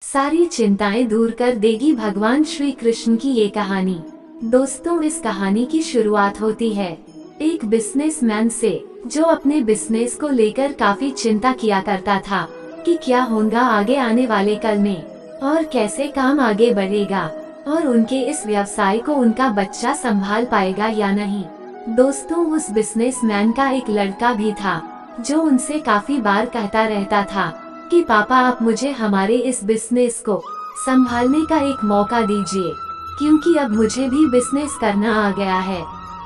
सारी चिंताएं दूर कर देगी भगवान श्री कृष्ण की ये कहानी। दोस्तों, इस कहानी की शुरुआत होती है एक बिजनेसमैन से, जो अपने बिजनेस को लेकर काफी चिंता किया करता था कि क्या होगा आगे आने वाले कल में और कैसे काम आगे बढ़ेगा और उनके इस व्यवसाय को उनका बच्चा संभाल पाएगा या नहीं। दोस्तों, उस बिजनेसमैन का एक लड़का भी था जो उनसे काफी बार कहता रहता था कि पापा, आप मुझे हमारे इस बिजनेस को संभालने का एक मौका दीजिए, क्योंकि अब मुझे भी बिजनेस करना आ गया है।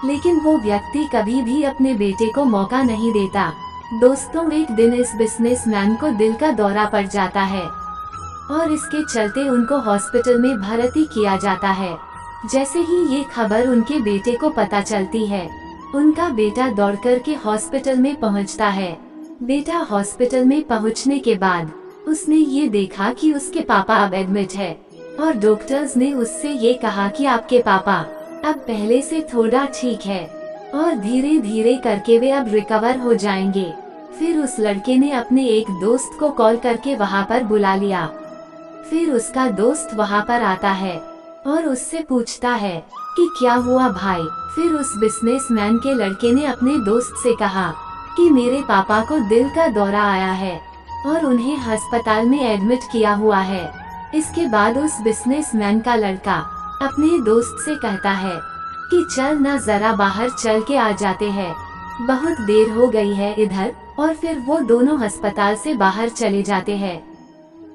लेकिन वो व्यक्ति कभी भी अपने बेटे को मौका नहीं देता। दोस्तों, एक दिन इस बिजनेसमैन को दिल का दौरा पड़ जाता है और इसके चलते उनको हॉस्पिटल में भर्ती किया जाता है। जैसे ही ये खबर उनके बेटे को पता चलती है, उनका बेटा दौड़कर के हॉस्पिटल में पहुंचता है। बेटा हॉस्पिटल में पहुंचने के बाद उसने ये देखा कि उसके पापा अब एडमिट है और डॉक्टर्स ने उससे ये कहा कि आपके पापा अब पहले से थोड़ा ठीक है और धीरे धीरे करके वे अब रिकवर हो जाएंगे। फिर उस लड़के ने अपने एक दोस्त को कॉल करके वहाँ पर बुला लिया। फिर उसका दोस्त वहाँ पर आता है और उससे पूछता है कि क्या हुआ भाई। फिर उस बिजनेसमैन के लड़के ने अपने दोस्त से कहा कि मेरे पापा को दिल का दौरा आया है और उन्हें अस्पताल में एडमिट किया हुआ है। इसके बाद उस बिजनेसमैन का लड़का अपने दोस्त से कहता है कि चल ना, जरा बाहर चल के आ जाते हैं, बहुत देर हो गई है इधर। और फिर वो दोनों अस्पताल से बाहर चले जाते हैं।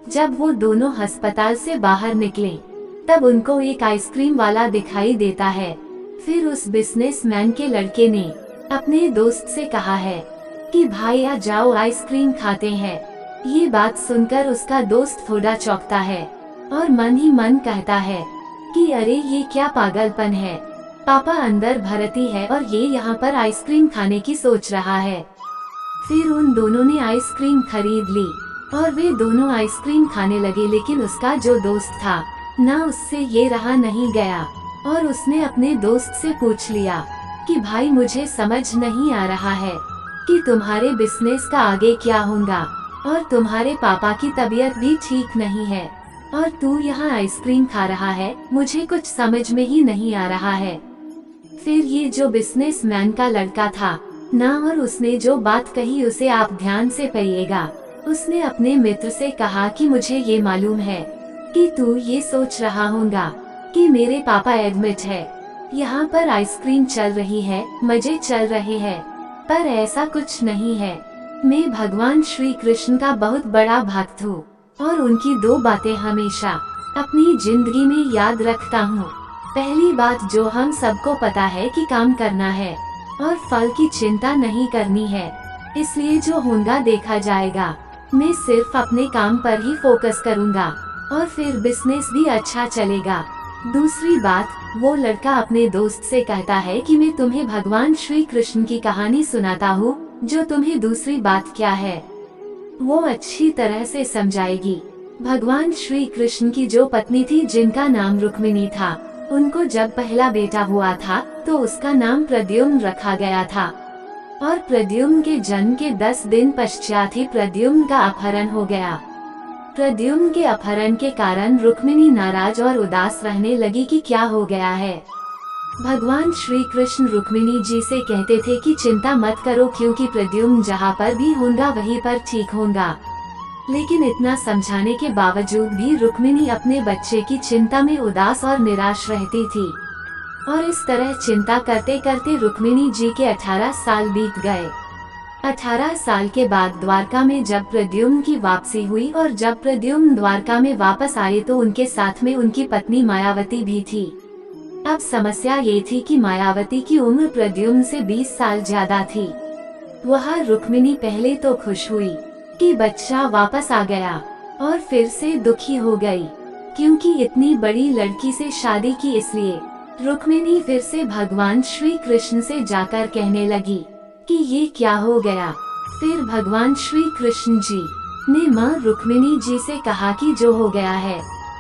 जब वो दोनों अस्पताल से बाहर निकले, तब उनको एक आइसक्रीम वाला दिखाई देता है। फिर उस बिजनेसमैन के लड़के ने अपने दोस्त से कहा है कि भाई आ जाओ, आइसक्रीम खाते हैं। ये बात सुनकर उसका दोस्त थोड़ा चौंकता है और मन ही मन कहता है कि अरे ये क्या पागलपन है, पापा अंदर भर्ती है और ये यहाँ पर आइसक्रीम खाने की सोच रहा है। फिर उन दोनों ने आइसक्रीम खरीद ली और वे दोनों आइसक्रीम खाने लगे। लेकिन उसका जो दोस्त था ना, उससे ये रहा नहीं गया और उसने अपने दोस्त से पूछ लिया कि भाई, मुझे समझ नहीं आ रहा है कि तुम्हारे बिजनेस का आगे क्या होगा और तुम्हारे पापा की तबीयत भी ठीक नहीं है और तू यहाँ आइसक्रीम खा रहा है, मुझे कुछ समझ में ही नहीं आ रहा है। फिर ये जो बिजनेसमैन का लड़का था ना, और उसने जो बात कही उसे आप ध्यान से पढ़िएगा। उसने अपने मित्र से कहा कि मुझे ये मालूम है कि तू ये सोच रहा होगा कि मेरे पापा एडमिट है, यहाँ पर आइसक्रीम चल रही है, मजे चल रहे हैं, पर ऐसा कुछ नहीं है। मैं भगवान श्री कृष्ण का बहुत बड़ा भक्त हूँ और उनकी दो बातें हमेशा अपनी जिंदगी में याद रखता हूँ। पहली बात, जो हम सबको पता है कि काम करना है और फल की चिंता नहीं करनी है, इसलिए जो होगा देखा जाएगा। मैं सिर्फ अपने काम पर ही फोकस करूँगा और फिर बिजनेस भी अच्छा चलेगा। दूसरी बात, वो लड़का अपने दोस्त से कहता है कि मैं तुम्हें भगवान श्री कृष्ण की कहानी सुनाता हूँ, जो तुम्हें दूसरी बात क्या है वो अच्छी तरह से समझाएगी। भगवान श्री कृष्ण की जो पत्नी थी, जिनका नाम रुक्मिणी था, उनको जब पहला बेटा हुआ था तो उसका नाम प्रद्युम्न रखा गया था और प्रद्युम्न के जन्म के 10 दिन पश्चात ही प्रद्युम्न का अपहरण हो गया। प्रद्युम्न के अपहरण के कारण रुक्मिणी नाराज और उदास रहने लगी कि क्या हो गया है। भगवान श्री कृष्ण रुक्मिणी जी से कहते थे कि चिंता मत करो, क्योंकि प्रद्युम्न जहाँ पर भी होगा वहीं पर ठीक होगा। लेकिन इतना समझाने के बावजूद भी रुक्मिणी अपने बच्चे की चिंता में उदास और निराश रहती थी और इस तरह चिंता करते करते रुक्मिणी जी के 18 साल बीत गए। 18 साल के बाद द्वारका में जब प्रद्युम्न की वापसी हुई और जब प्रद्युम्न द्वारका में वापस आए तो उनके साथ में उनकी पत्नी मायावती भी थी। अब समस्या ये थी कि मायावती की उम्र प्रद्युम्न से 20 साल ज्यादा थी। वह रुक्मिणी पहले तो खुश हुई कि बच्चा वापस आ गया और फिर से दुखी हो गई, क्योंकि इतनी बड़ी लड़की से शादी की। इसलिए रुक्मिणी फिर से भगवान श्री कृष्ण से जाकर कहने लगी कि ये क्या हो गया। फिर भगवान श्री कृष्ण जी ने माँ रुक्मिणी जी से कहा कि जो हो गया है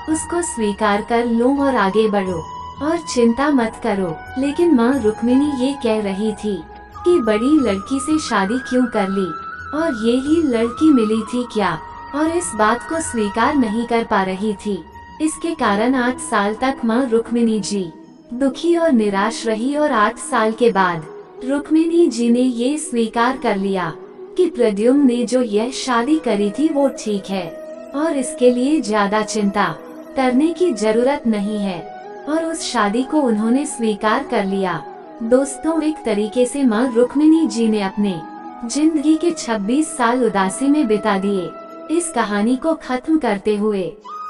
उसको स्वीकार कर लो और आगे बढ़ो और चिंता मत करो। लेकिन माँ रुक्मिणी ये कह रही थी कि बड़ी लड़की से शादी क्यों कर ली और ये ही लड़की मिली थी क्या। और इस बात को स्वीकार नहीं कर पा रही थी। इसके कारण 8 साल तक माँ रुक्मिणी जी दुखी और निराश रही और 8 साल के बाद रुक्मिणी जी ने ये स्वीकार कर लिया कि प्रद्युम्न ने जो यह शादी करी थी वो ठीक है और इसके लिए ज्यादा चिंता करने की जरूरत नहीं है, और उस शादी को उन्होंने स्वीकार कर लिया। दोस्तों, एक तरीके से माँ रुक्मिणी जी ने अपने जिंदगी के 26 साल उदासी में बिता दिए। इस कहानी को खत्म करते हुए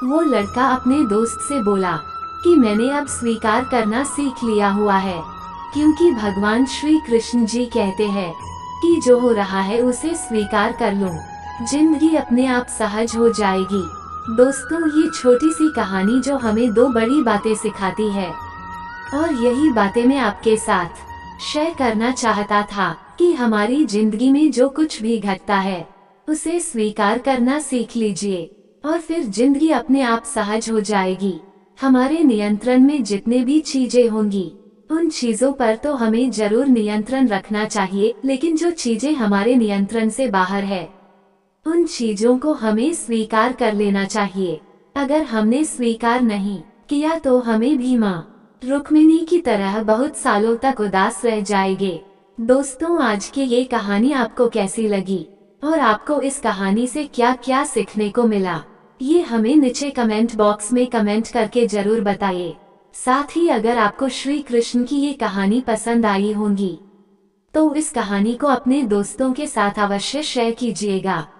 वो लड़का अपने दोस्त से बोला कि मैंने अब स्वीकार करना सीख लिया हुआ है, क्योंकि भगवान श्री कृष्ण जी कहते हैं कि जो हो रहा है उसे स्वीकार कर लो, जिंदगी अपने आप सहज हो जाएगी। दोस्तों, ये छोटी सी कहानी जो हमें 2 बड़ी बातें सिखाती है, और यही बातें मैं आपके साथ शेयर करना चाहता था कि हमारी जिंदगी में जो कुछ भी घटता है उसे स्वीकार करना सीख लीजिए और फिर जिंदगी अपने आप सहज हो जाएगी। हमारे नियंत्रण में जितने भी चीजें होंगी उन चीजों पर तो हमें जरूर नियंत्रण रखना चाहिए, लेकिन जो चीजें हमारे नियंत्रण से बाहर है उन चीजों को हमें स्वीकार कर लेना चाहिए। अगर हमने स्वीकार नहीं किया तो हमें भी माँ रुक्मिणी की तरह बहुत सालों तक उदास रह जाएंगे। दोस्तों, आज की ये कहानी आपको कैसी लगी और आपको इस कहानी से क्या क्या सीखने को मिला, ये हमें नीचे कमेंट बॉक्स में कमेंट करके जरूर बताइए। साथ ही अगर आपको श्री कृष्ण की ये कहानी पसंद आई होगी तो इस कहानी को अपने दोस्तों के साथ अवश्य शेयर कीजिएगा।